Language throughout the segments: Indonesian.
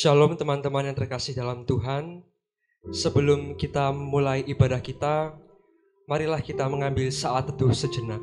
Shalom teman-teman yang terkasih dalam Tuhan. Sebelum kita mulai ibadah kita, marilah kita mengambil saat teduh sejenak.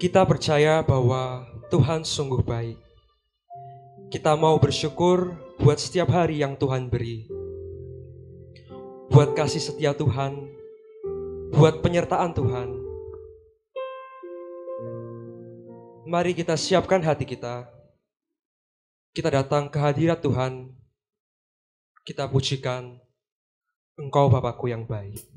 Kita percaya bahwa Tuhan sungguh baik. Kita mau bersyukur buat setiap hari yang Tuhan beri. Buat kasih setia Tuhan, buat penyertaan Tuhan. Mari kita siapkan hati kita. Kita datang ke hadirat Tuhan. Kita pujikan Engkau Bapa-Ku yang baik.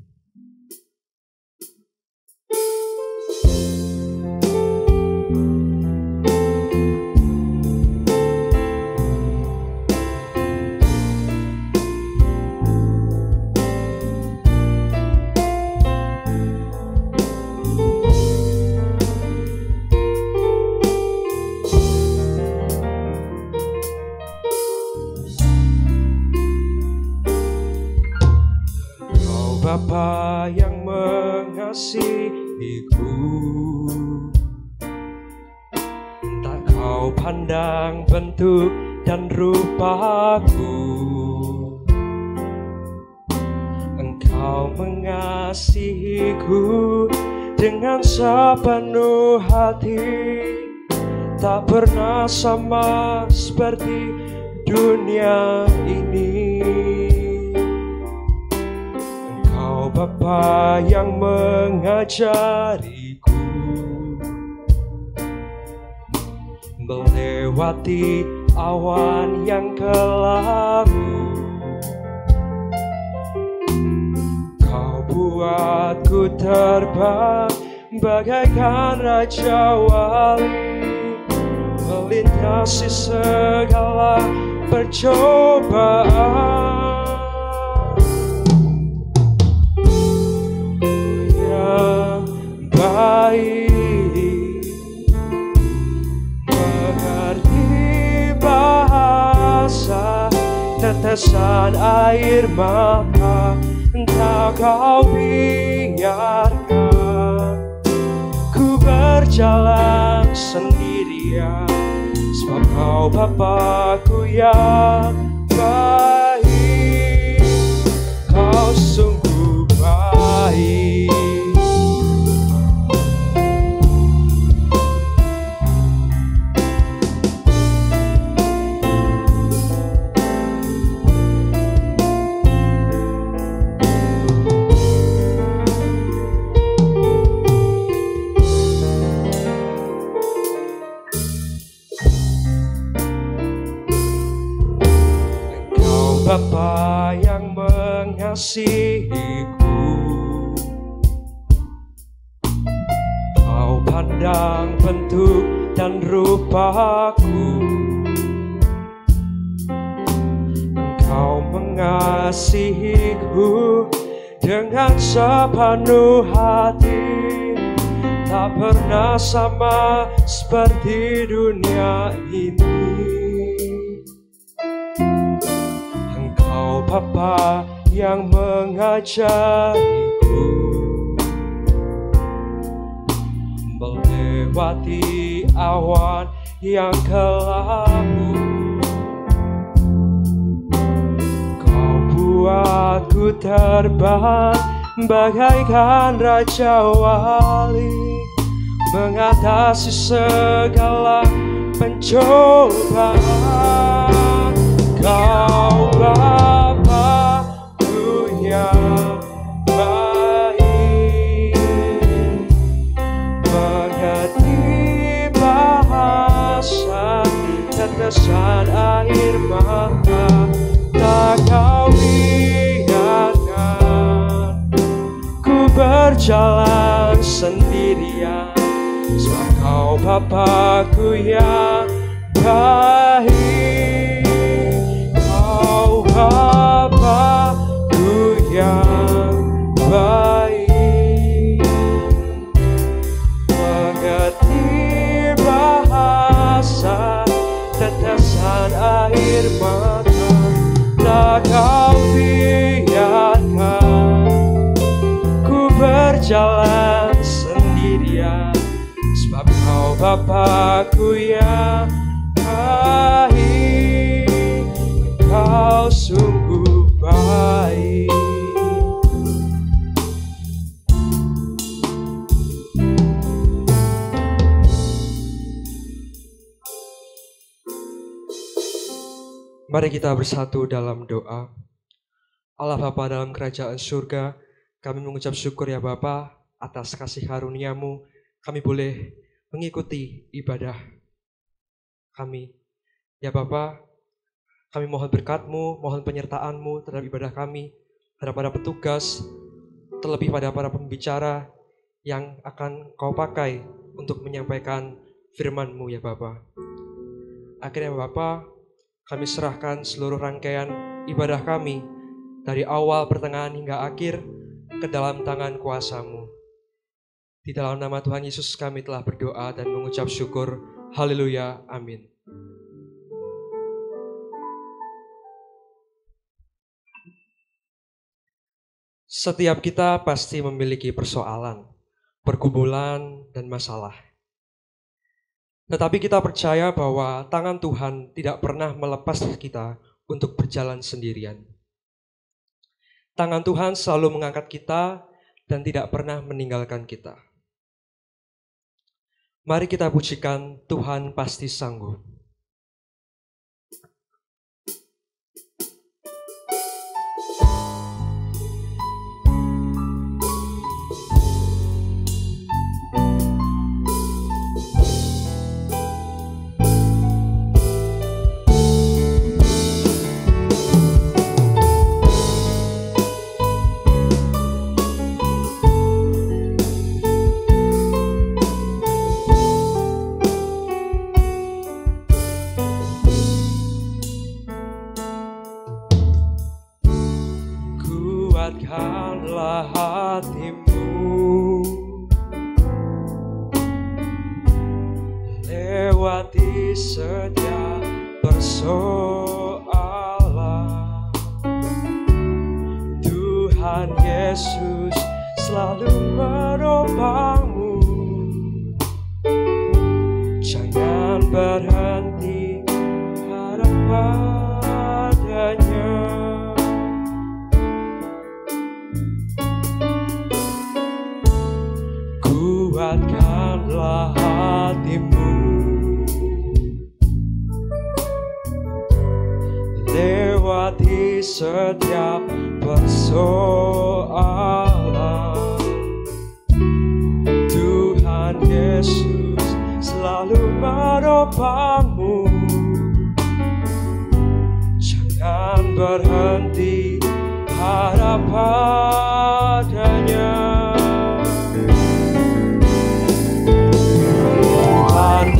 Bapa yang mengasihiku, tak kau pandang bentuk dan rupaku. Engkau mengasihiku dengan sepenuh hati, tak pernah sama seperti dunia ini. Bapa yang mengajariku melewati awan yang kelabu. Kau buatku terbang bagaikan Raja Wali, melintasi segala percobaan. Baik, mengerti bahasa tetesan air mata, entah kau biarkan ku berjalan sendirian, sebab kau Bapa-Ku yang baik. Kau sungguh baik. Bapa yang mengasihiku, kau pandang bentuk dan rupaku. Engkau mengasihiku dengan sepenuh hati, tak pernah sama seperti dunia ini. Bapa yang mengajariku melewati awan yang kelabu. Kau buatku terbang bagaikan Raja Wali, mengatasi segala pencobaan. Kau Bapa-Ku yang baik, mengerti bahasa tetesan air mata, tak kau biarkan ku berjalan sendirian, sebab kau Bapa-Ku yang baik. Kau Bapa-Ku yang baik, Engkau sungguh baik. Mari kita bersatu dalam doa. Allah Bapa dalam kerajaan surga, kami mengucap syukur ya Bapa atas kasih karunia-Mu. Kami boleh mengikuti ibadah kami. Ya Bapa, kami mohon berkat-Mu, mohon penyertaan-Mu terhadap ibadah kami, terhadap para petugas, terlebih pada para pembicara yang akan Kau pakai untuk menyampaikan firman-Mu ya Bapa. Akhirnya Bapa, kami serahkan seluruh rangkaian ibadah kami dari awal, pertengahan hingga akhir ke dalam tangan kuasa-Mu. Di dalam nama Tuhan Yesus kami telah berdoa dan mengucap syukur. Haleluya. Amin. Setiap kita pasti memiliki persoalan, pergumulan, dan masalah. Tetapi kita percaya bahwa tangan Tuhan tidak pernah melepas kita untuk berjalan sendirian. Tangan Tuhan selalu mengangkat kita dan tidak pernah meninggalkan kita. Mari kita pujikan Tuhan pasti sanggup. Kuatkanlah hatimu, lewati setiap persoalan. Tuhan Yesus selalu menopangmu. Jangan berhenti harap padanya. Kuatkanlah hatimu, lewati setiap persoalan. Tuhan Yesus selalu menopangmu. Jangan berhenti harap padanya.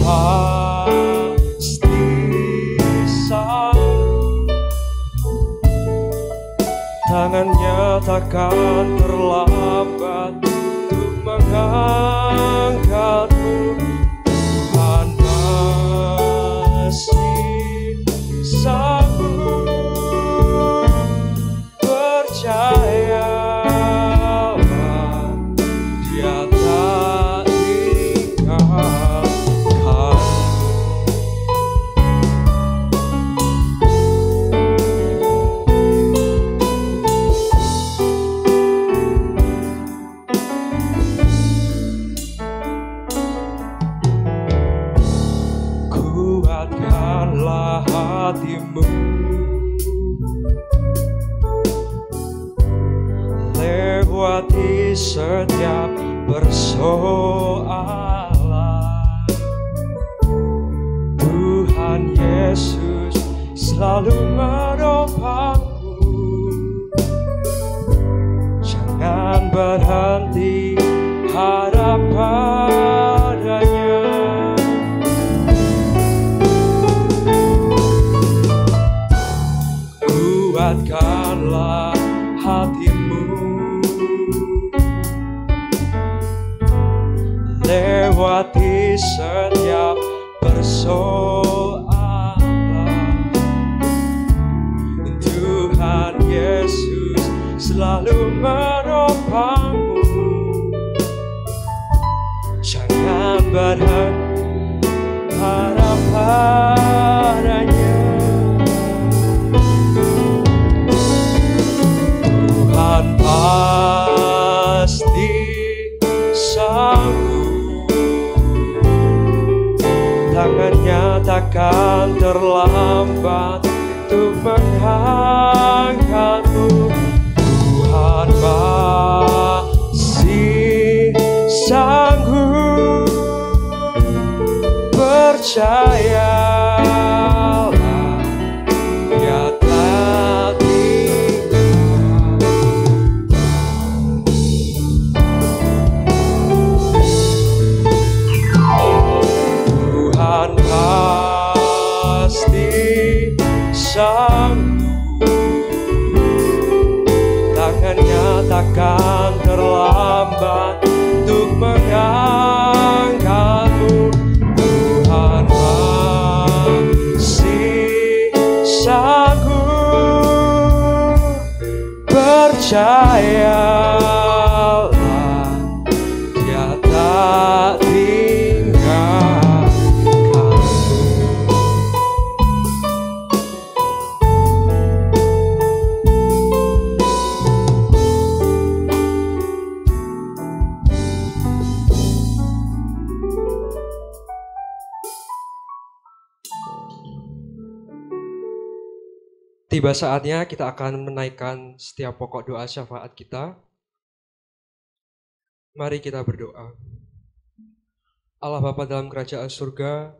Pasti sanggup, tangannya takkan terlambat untuk mengangkatmu. Tuhan pasti sanggup, percayalah Dia tak tinggal. Kuatkanlah hatimu, lewati setiap persoalan. Tuhan Yesus selalu menopangmu. Jangan berhenti harap padanya. Kuatkanlah hatimu, lewati setiap persoalan. Tuhan Yesus selalu menopangmu. Jangan berhenti berharap padanya. Tuhan pasti sanggup, tangannya takkan terlambat untuk mengangkatmu. Tuhan pasti sanggup, percayalah, Dia tak tinggal. Tuhan pasti sanggup, tangannya takkan terlambat untuk mengangkatmu. Tuhan pasti sanggup, percayalah, Dia tak tinggalkan. Tiba saatnya kita akan menaikkan setiap pokok doa syafaat kita. Mari kita berdoa. Allah Bapa dalam kerajaan surga,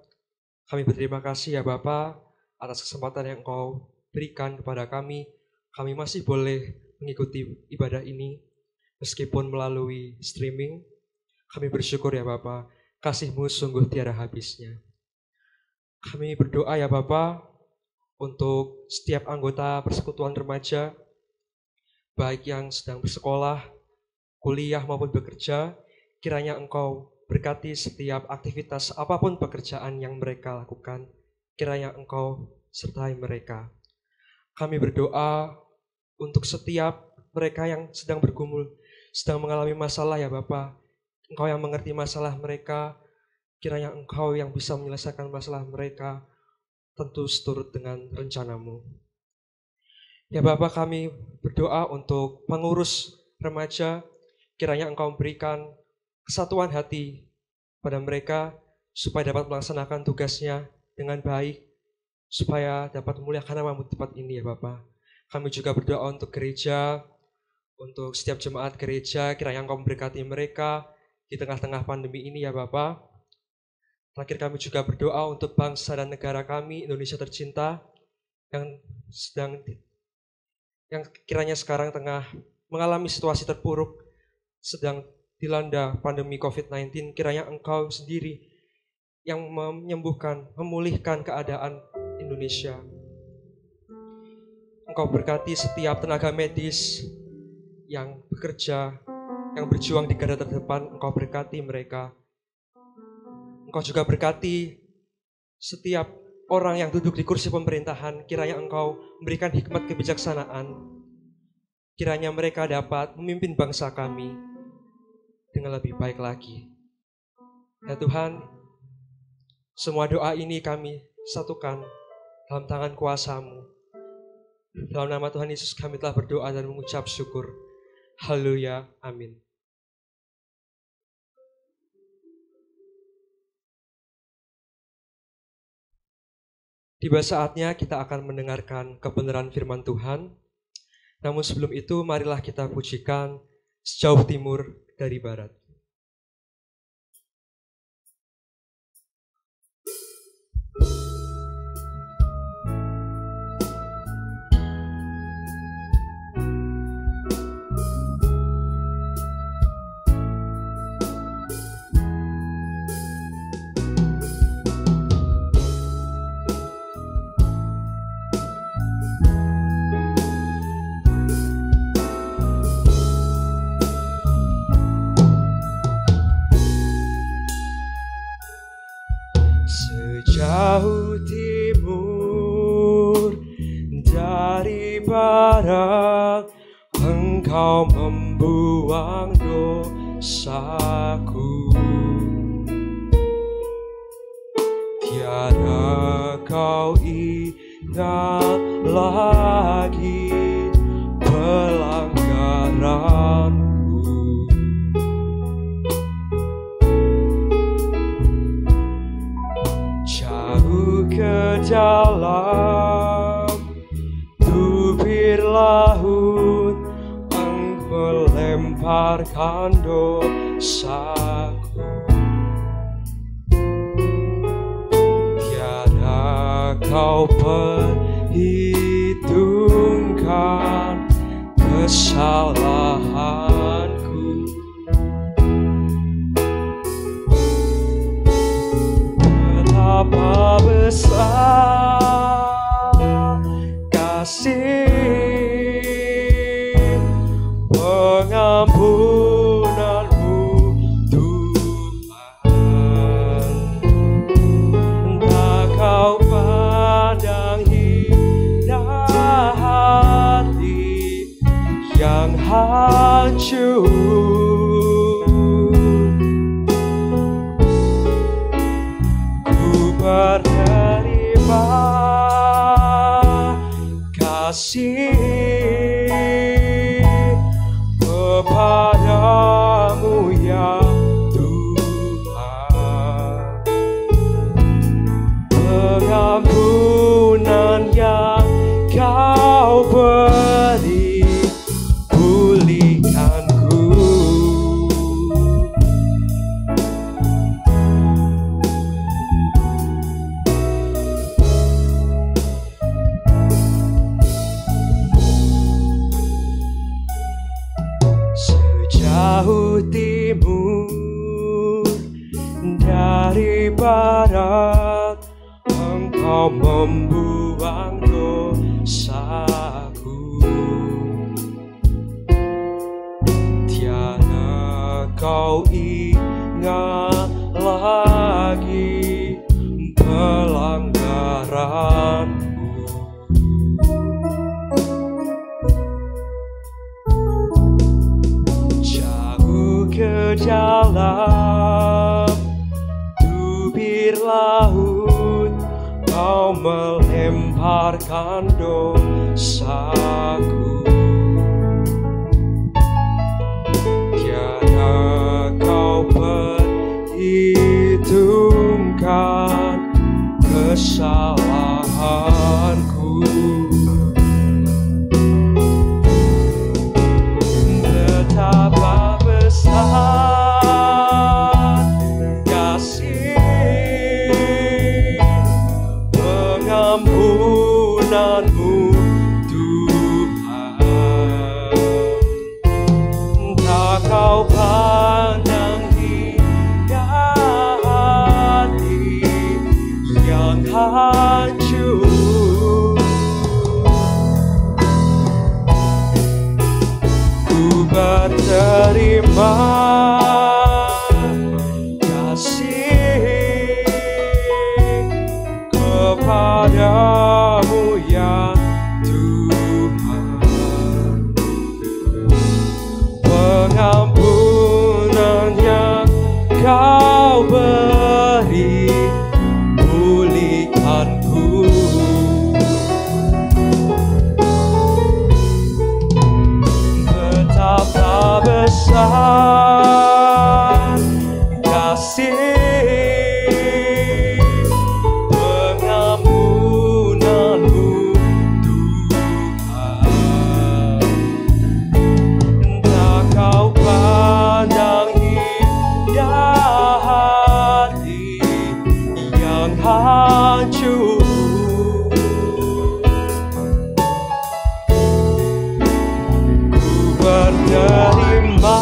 kami berterima kasih ya Bapa atas kesempatan yang Engkau berikan kepada kami. Kami masih boleh mengikuti ibadah ini meskipun melalui streaming. Kami bersyukur ya Bapa, kasih-Mu sungguh tiada habisnya. Kami berdoa ya Bapa untuk setiap anggota persekutuan remaja, baik yang sedang bersekolah, kuliah maupun bekerja, kiranya Engkau berkati setiap aktivitas apapun pekerjaan yang mereka lakukan, kiranya Engkau sertai mereka. Kami berdoa untuk setiap mereka yang sedang bergumul, sedang mengalami masalah ya Bapa, Engkau yang mengerti masalah mereka, kiranya Engkau yang bisa menyelesaikan masalah mereka, tentu seturut dengan rencana-Mu. Ya Bapa, kami berdoa untuk pengurus remaja, kiranya Engkau memberikan kesatuan hati pada mereka, supaya dapat melaksanakan tugasnya dengan baik, supaya dapat memuliakan nama-Mu di tempat ini ya Bapa. Kami juga berdoa untuk gereja, untuk setiap jemaat gereja, kiranya Engkau memberkati mereka di tengah-tengah pandemi ini ya Bapa. Terakhir kami juga berdoa untuk bangsa dan negara kami, Indonesia tercinta, yang kiranya sekarang tengah mengalami situasi terpuruk, sedang dilanda pandemi COVID-19, kiranya Engkau sendiri yang menyembuhkan, memulihkan keadaan Indonesia. Engkau berkati setiap tenaga medis yang bekerja, yang berjuang di garda terdepan, Engkau berkati mereka. Engkau juga berkati setiap orang yang duduk di kursi pemerintahan, kiranya Engkau memberikan hikmat kebijaksanaan. Kiranya mereka dapat memimpin bangsa kami dengan lebih baik lagi. Ya Tuhan, semua doa ini kami satukan dalam tangan kuasa-Mu. Dalam nama Tuhan Yesus kami telah berdoa dan mengucap syukur. Haleluya, amin. Tiba saatnya kita akan mendengarkan kebenaran firman Tuhan. Namun sebelum itu, marilah kita pujikan Sejauh Timur dari Barat. Sejauh timur dari barat, Engkau membuang dosaku. Tiada kau ingat lagi pelanggaranku. Jauh ke dalam tubir laut, engkau melemparkan dosaku. Tiada kau perhitungkan kesalahanku. Betapa besar kasih pengampunanmu, Tuhan. Tak kau pandang hina hati yang hancur. Ku menerima kasih kepadamu ya Tuhan. Pengampunan yang kau beri, pulihkanku. Sejauh timur dari barat, engkau membuang dosaku. Tiada kau ingat lagi pelanggaranku. Jauh ke dalam tubir laut, kau melemparkan dosaku. Tiada kau perhitungkan kesalahanku. Betapa besar kasih pengampunanmu, Tuhan. Tak kau pandang hina hati yang hancur. Ku berterima kasih kepadamu ya Tuhan. Pengampunan yang kau beri, pulihkanku. Betapa besar kasih pengampunanmu, Tuhan. Tak kau pandang hina hati yang hancur. Berterima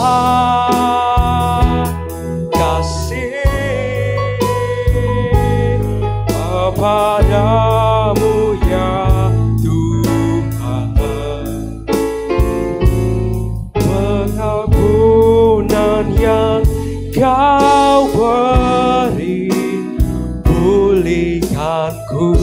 kasih kepadamu ya Tuhan. Pengampunan yang kau beri, pulihkanku.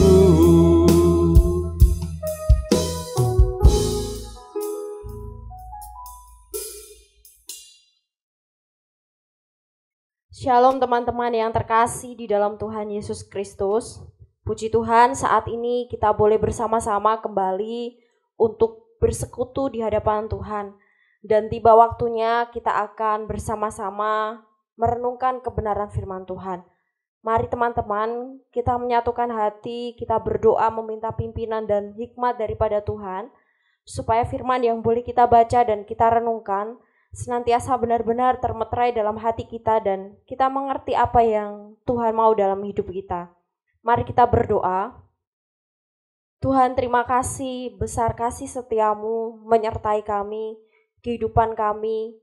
Shalom teman-teman yang terkasih di dalam Tuhan Yesus Kristus. Puji Tuhan, saat ini kita boleh bersama-sama kembali untuk bersekutu di hadapan Tuhan. Dan tiba waktunya kita akan bersama-sama merenungkan kebenaran firman Tuhan. Mari teman-teman, kita menyatukan hati, kita berdoa meminta pimpinan dan hikmat daripada Tuhan, supaya firman yang boleh kita baca dan kita renungkan senantiasa benar-benar termeterai dalam hati kita dan kita mengerti apa yang Tuhan mau dalam hidup kita. Mari kita berdoa. Tuhan, terima kasih, besar kasih setiamu menyertai kami, kehidupan kami,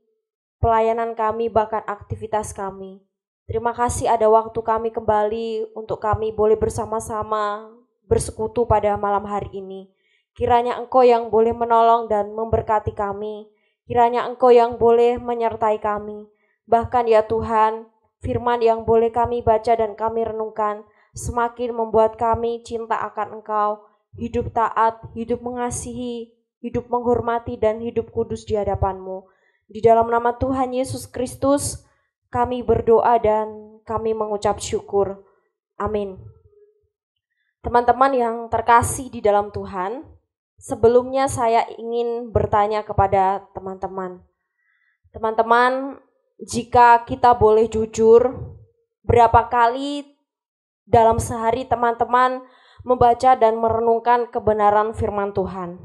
pelayanan kami, bahkan aktivitas kami. Terima kasih ada waktu kami kembali untuk kami boleh bersama-sama bersekutu pada malam hari ini. Kiranya Engkau yang boleh menolong dan memberkati kami. Kiranya Engkau yang boleh menyertai kami. Bahkan ya Tuhan, firman yang boleh kami baca dan kami renungkan semakin membuat kami cinta akan Engkau, hidup taat, hidup mengasihi, hidup menghormati dan hidup kudus di hadapan-Mu. Di dalam nama Tuhan Yesus Kristus, kami berdoa dan kami mengucap syukur. Amin. Teman-teman yang terkasih di dalam Tuhan, sebelumnya saya ingin bertanya kepada teman-teman. Teman-teman, jika kita boleh jujur, berapa kali dalam sehari teman-teman membaca dan merenungkan kebenaran firman Tuhan?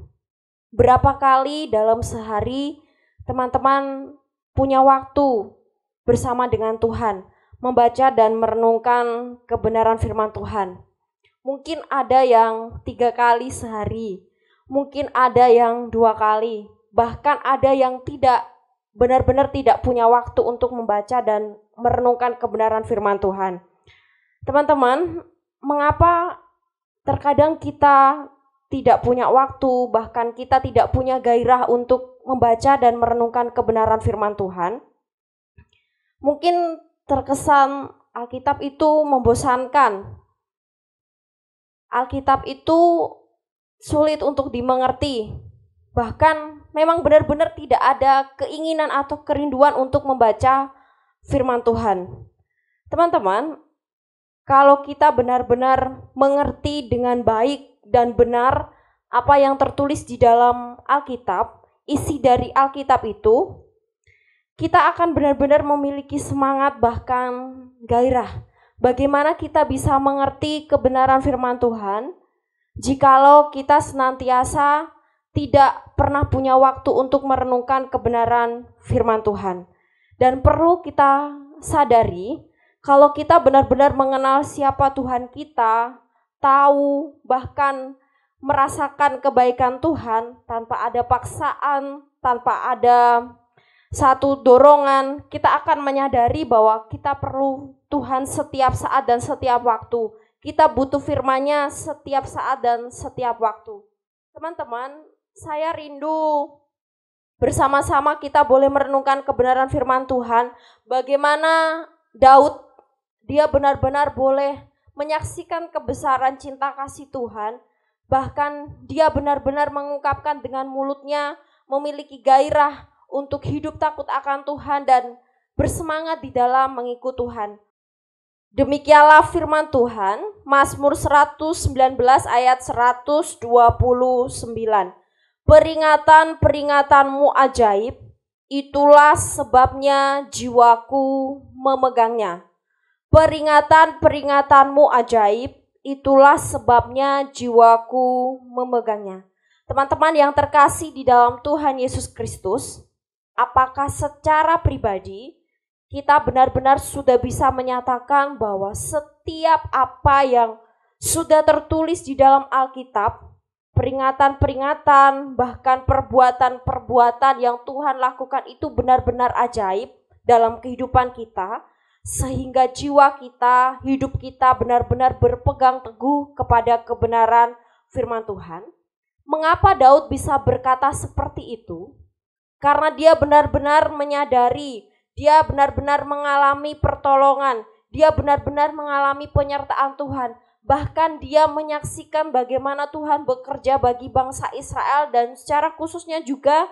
Berapa kali dalam sehari teman-teman punya waktu bersama dengan Tuhan, membaca dan merenungkan kebenaran firman Tuhan? Mungkin ada yang 3 kali sehari, mungkin ada yang 2 kali, bahkan ada yang tidak, benar-benar tidak punya waktu untuk membaca dan merenungkan kebenaran firman Tuhan. Teman-teman, mengapa terkadang kita tidak punya waktu, bahkan kita tidak punya gairah untuk membaca dan merenungkan kebenaran firman Tuhan? Mungkin terkesan Alkitab itu membosankan. Alkitab itu sulit untuk dimengerti. Bahkan memang benar-benar tidak ada keinginan atau kerinduan untuk membaca firman Tuhan. Teman-teman, kalau kita benar-benar mengerti dengan baik dan benar apa yang tertulis di dalam Alkitab, isi dari Alkitab itu, kita akan benar-benar memiliki semangat bahkan gairah. Bagaimana kita bisa mengerti kebenaran firman Tuhan jikalau kita senantiasa tidak pernah punya waktu untuk merenungkan kebenaran firman Tuhan. Dan perlu kita sadari, kalau kita benar-benar mengenal siapa Tuhan kita, tahu bahkan merasakan kebaikan Tuhan tanpa ada paksaan, tanpa ada satu dorongan, kita akan menyadari bahwa kita perlu Tuhan setiap saat dan setiap waktu. Kita butuh firman-Nya setiap saat dan setiap waktu. Teman-teman, saya rindu bersama-sama kita boleh merenungkan kebenaran firman Tuhan. Bagaimana Daud, dia benar-benar boleh menyaksikan kebesaran cinta kasih Tuhan. Bahkan dia benar-benar mengungkapkan dengan mulutnya, memiliki gairah untuk hidup takut akan Tuhan dan bersemangat di dalam mengikut Tuhan. Demikianlah firman Tuhan, Mazmur 119 ayat 129. Peringatan-peringatanmu ajaib, itulah sebabnya jiwaku memegangnya. Peringatan-peringatanmu ajaib, itulah sebabnya jiwaku memegangnya. Teman-teman yang terkasih di dalam Tuhan Yesus Kristus, apakah secara pribadi kita benar-benar sudah bisa menyatakan bahwa setiap apa yang sudah tertulis di dalam Alkitab, peringatan-peringatan, bahkan perbuatan-perbuatan yang Tuhan lakukan itu benar-benar ajaib dalam kehidupan kita, sehingga jiwa kita, hidup kita benar-benar berpegang teguh kepada kebenaran firman Tuhan? Mengapa Daud bisa berkata seperti itu? Karena dia benar-benar menyadari, dia benar-benar mengalami pertolongan, dia benar-benar mengalami penyertaan Tuhan. Bahkan dia menyaksikan bagaimana Tuhan bekerja bagi bangsa Israel dan secara khususnya juga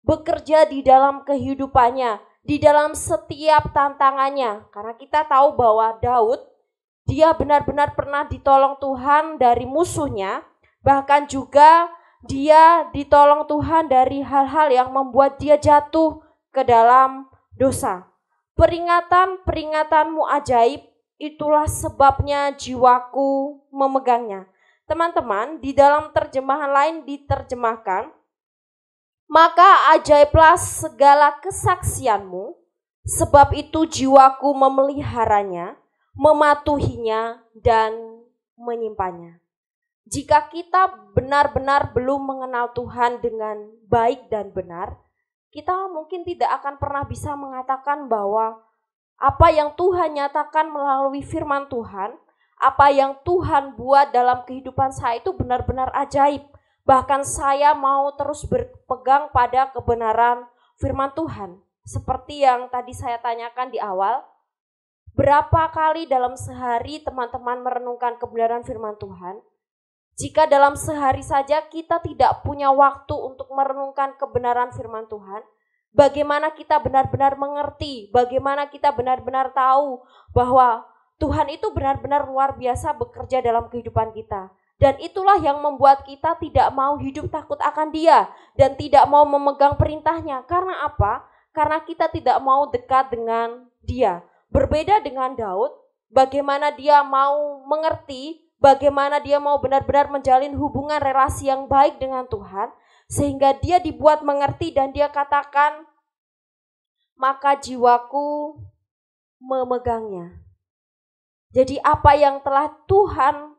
bekerja di dalam kehidupannya. di dalam setiap tantangannya. Karena kita tahu bahwa Daud, dia benar-benar pernah ditolong Tuhan dari musuhnya, bahkan juga dia ditolong Tuhan dari hal-hal yang membuat dia jatuh ke dalam dosa. Peringatan-peringatanmu ajaib, itulah sebabnya jiwaku memegangnya. Teman-teman, di dalam terjemahan lain diterjemahkan, maka ajaiblah segala kesaksianmu, sebab itu jiwaku memeliharanya, mematuhinya, dan menyimpannya. Jika kita benar-benar belum mengenal Tuhan dengan baik dan benar, kita mungkin tidak akan pernah bisa mengatakan bahwa apa yang Tuhan nyatakan melalui firman Tuhan, apa yang Tuhan buat dalam kehidupan saya itu benar-benar ajaib. Bahkan saya mau terus berpegang pada kebenaran firman Tuhan. Seperti yang tadi saya tanyakan di awal, berapa kali dalam sehari teman-teman merenungkan kebenaran firman Tuhan? Jika dalam sehari saja kita tidak punya waktu untuk merenungkan kebenaran firman Tuhan, bagaimana kita benar-benar mengerti, bagaimana kita benar-benar tahu bahwa Tuhan itu benar-benar luar biasa bekerja dalam kehidupan kita. Dan itulah yang membuat kita tidak mau hidup takut akan Dia dan tidak mau memegang perintahnya. Karena apa? Karena kita tidak mau dekat dengan Dia. Berbeda dengan Daud, bagaimana dia mau mengerti, bagaimana dia mau benar-benar menjalin hubungan relasi yang baik dengan Tuhan, sehingga dia dibuat mengerti dan dia katakan, maka jiwaku memegangnya. Jadi apa yang telah Tuhan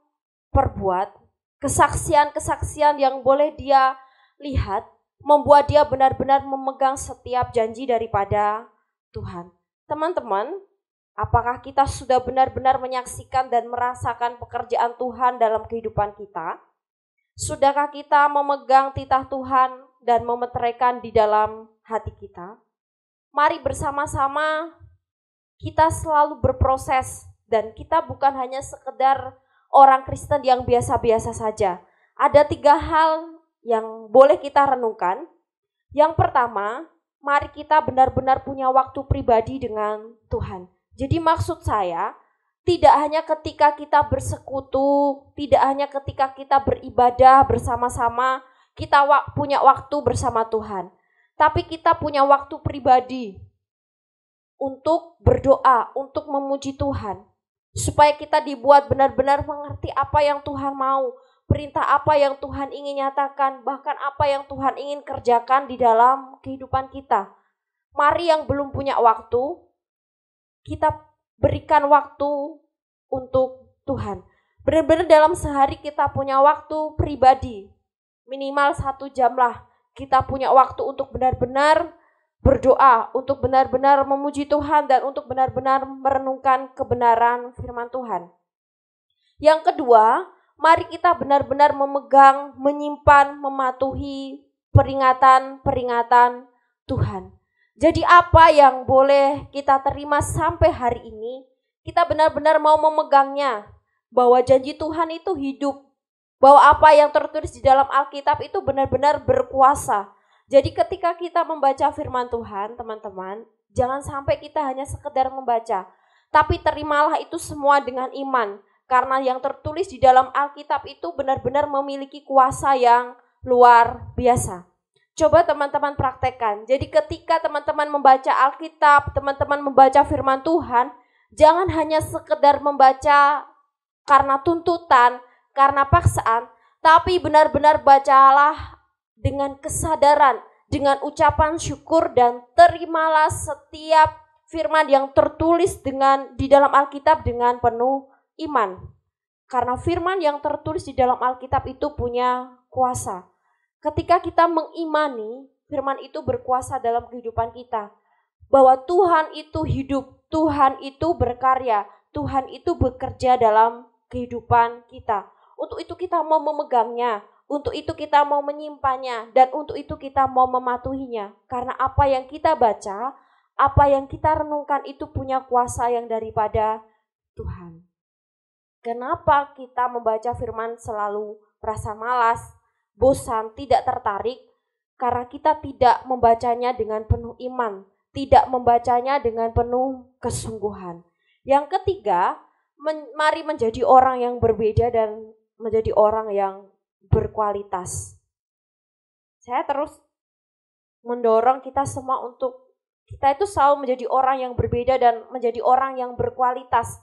perbuat, kesaksian-kesaksian yang boleh dia lihat, membuat dia benar-benar memegang setiap janji daripada Tuhan. Teman-teman, apakah kita sudah benar-benar menyaksikan dan merasakan pekerjaan Tuhan dalam kehidupan kita? Sudahkah kita memegang titah Tuhan dan memeteraikan di dalam hati kita? Mari bersama-sama kita selalu berproses, dan kita bukan hanya sekedar orang Kristen yang biasa-biasa saja. Ada 3 hal yang boleh kita renungkan. Yang pertama, mari kita benar-benar punya waktu pribadi dengan Tuhan. Jadi maksud saya, tidak hanya ketika kita bersekutu, tidak hanya ketika kita beribadah bersama-sama, kita punya waktu bersama Tuhan. Tapi kita punya waktu pribadi untuk berdoa, untuk memuji Tuhan. Supaya kita dibuat benar-benar mengerti apa yang Tuhan mau, perintah apa yang Tuhan ingin nyatakan, bahkan apa yang Tuhan ingin kerjakan di dalam kehidupan kita. Mari yang belum punya waktu, kita berikan waktu untuk Tuhan. Benar-benar dalam sehari kita punya waktu pribadi, minimal 1 jam lah. Kita punya waktu untuk benar-benar berdoa, untuk benar-benar memuji Tuhan, dan untuk benar-benar merenungkan kebenaran firman Tuhan. Yang kedua, mari kita benar-benar memegang, menyimpan, mematuhi peringatan-peringatan Tuhan. Jadi apa yang boleh kita terima sampai hari ini, kita benar-benar mau memegangnya, bahwa janji Tuhan itu hidup, bahwa apa yang tertulis di dalam Alkitab itu benar-benar berkuasa. Jadi ketika kita membaca firman Tuhan, teman-teman, jangan sampai kita hanya sekedar membaca, tapi terimalah itu semua dengan iman, karena yang tertulis di dalam Alkitab itu benar-benar memiliki kuasa yang luar biasa. Coba teman-teman praktekkan. Jadi ketika teman-teman membaca Alkitab, teman-teman membaca firman Tuhan, jangan hanya sekedar membaca karena tuntutan, karena paksaan, tapi benar-benar bacalah dengan kesadaran, dengan ucapan syukur, dan terimalah setiap firman yang tertulis di dalam Alkitab dengan penuh iman. Karena firman yang tertulis di dalam Alkitab itu punya kuasa. Ketika kita mengimani, firman itu berkuasa dalam kehidupan kita. Bahwa Tuhan itu hidup, Tuhan itu berkarya, Tuhan itu bekerja dalam kehidupan kita. Untuk itu kita mau memegangnya, untuk itu kita mau menyimpannya, dan untuk itu kita mau mematuhinya. Karena apa yang kita baca, apa yang kita renungkan itu punya kuasa yang daripada Tuhan. Kenapa kita membaca firman selalu merasa malas, bosan, tidak tertarik? Karena kita tidak membacanya dengan penuh iman, tidak membacanya dengan penuh kesungguhan. Yang ketiga, mari menjadi orang yang berbeda dan menjadi orang yang berkualitas. Saya terus mendorong kita semua untuk kita itu selalu menjadi orang yang berbeda dan menjadi orang yang berkualitas.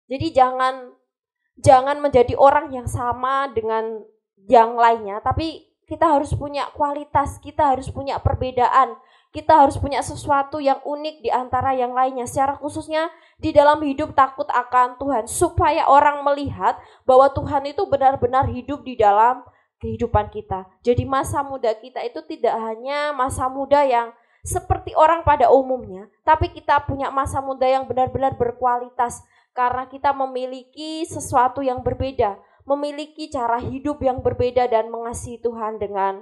Jadi jangan menjadi orang yang sama dengan yang lainnya, tapi kita harus punya kualitas, kita harus punya perbedaan, kita harus punya sesuatu yang unik di antara yang lainnya, secara khususnya di dalam hidup takut akan Tuhan, supaya orang melihat bahwa Tuhan itu benar-benar hidup di dalam kehidupan kita. Jadi masa muda kita itu tidak hanya masa muda yang seperti orang pada umumnya, tapi kita punya masa muda yang benar-benar berkualitas, karena kita memiliki sesuatu yang berbeda, memiliki cara hidup yang berbeda dan mengasihi Tuhan dengan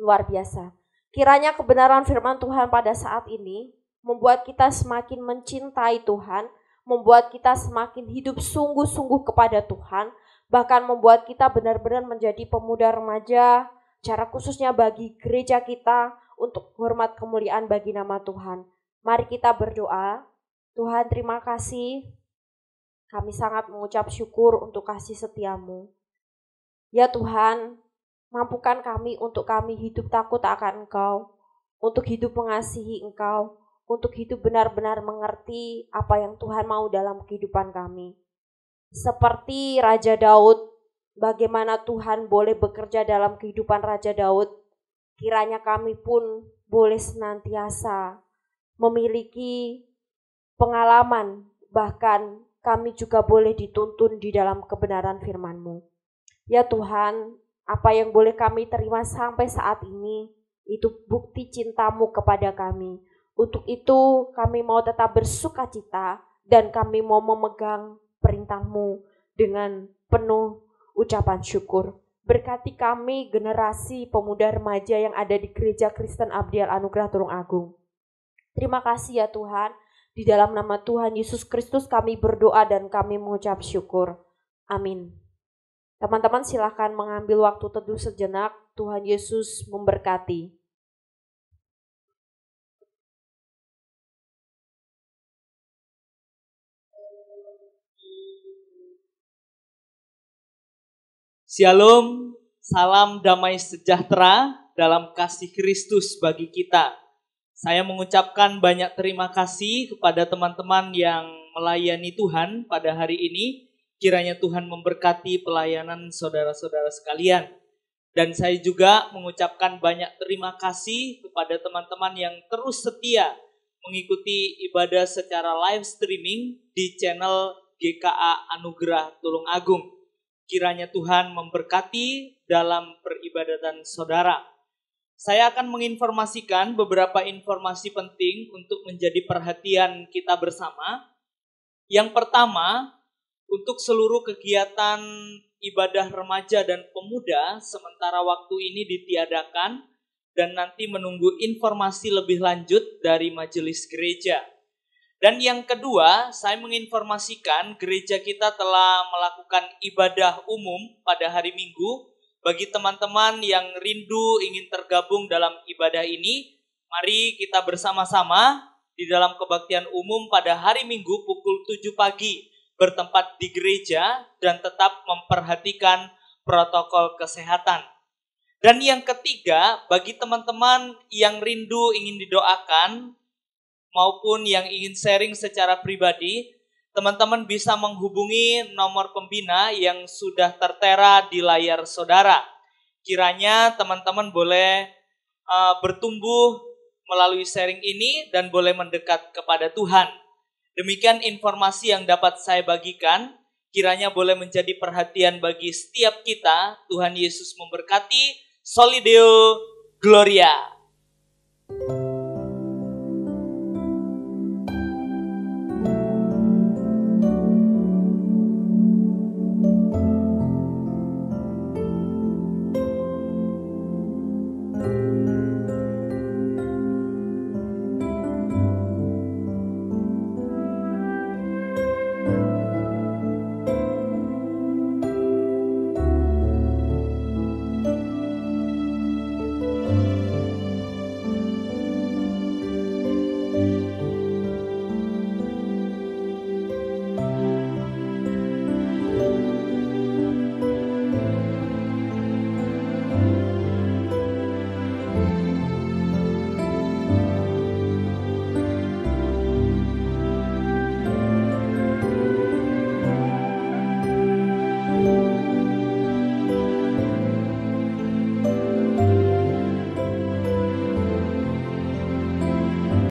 luar biasa. Kiranya kebenaran firman Tuhan pada saat ini membuat kita semakin mencintai Tuhan, membuat kita semakin hidup sungguh-sungguh kepada Tuhan, bahkan membuat kita benar-benar menjadi pemuda remaja, cara khususnya bagi gereja kita untuk hormat kemuliaan bagi nama Tuhan. Mari kita berdoa. Tuhan, terima kasih. Kami sangat mengucap syukur untuk kasih setiamu. Ya Tuhan, mampukan kami untuk kami hidup takut akan Engkau, untuk hidup mengasihi Engkau, untuk hidup benar-benar mengerti apa yang Tuhan mau dalam kehidupan kami. Seperti Raja Daud, bagaimana Tuhan boleh bekerja dalam kehidupan Raja Daud, kiranya kami pun boleh senantiasa memiliki pengalaman, bahkan kami juga boleh dituntun di dalam kebenaran firman-Mu. Ya Tuhan, apa yang boleh kami terima sampai saat ini, itu bukti cinta-Mu kepada kami. Untuk itu kami mau tetap bersukacita dan kami mau memegang perintah-Mu dengan penuh ucapan syukur. Berkati kami generasi pemuda remaja yang ada di Gereja Kristen Abdiel Anugerah Tulungagung. Terima kasih ya Tuhan. Di dalam nama Tuhan Yesus Kristus kami berdoa dan kami mengucap syukur. Amin. Teman-teman silakan mengambil waktu teduh sejenak. Tuhan Yesus memberkati. Shalom, salam damai sejahtera dalam kasih Kristus bagi kita. Saya mengucapkan banyak terima kasih kepada teman-teman yang melayani Tuhan pada hari ini. Kiranya Tuhan memberkati pelayanan saudara-saudara sekalian. Dan saya juga mengucapkan banyak terima kasih kepada teman-teman yang terus setia mengikuti ibadah secara live streaming di channel GKA Anugerah Tulungagung. Kiranya Tuhan memberkati dalam peribadatan saudara. Saya akan menginformasikan beberapa informasi penting untuk menjadi perhatian kita bersama. Yang pertama, untuk seluruh kegiatan ibadah remaja dan pemuda sementara waktu ini ditiadakan dan nanti menunggu informasi lebih lanjut dari majelis gereja. Dan yang kedua, saya menginformasikan gereja kita telah melakukan ibadah umum pada hari Minggu. Bagi teman-teman yang rindu ingin tergabung dalam ibadah ini, mari kita bersama-sama di dalam kebaktian umum pada hari Minggu pukul 7 pagi bertempat di gereja dan tetap memperhatikan protokol kesehatan. Dan yang ketiga, bagi teman-teman yang rindu ingin didoakan maupun yang ingin sharing secara pribadi, teman-teman bisa menghubungi nomor pembina yang sudah tertera di layar saudara. Kiranya teman-teman boleh bertumbuh melalui sharing ini dan boleh mendekat kepada Tuhan. Demikian informasi yang dapat saya bagikan. Kiranya boleh menjadi perhatian bagi setiap kita. Tuhan Yesus memberkati. Solideo Gloria.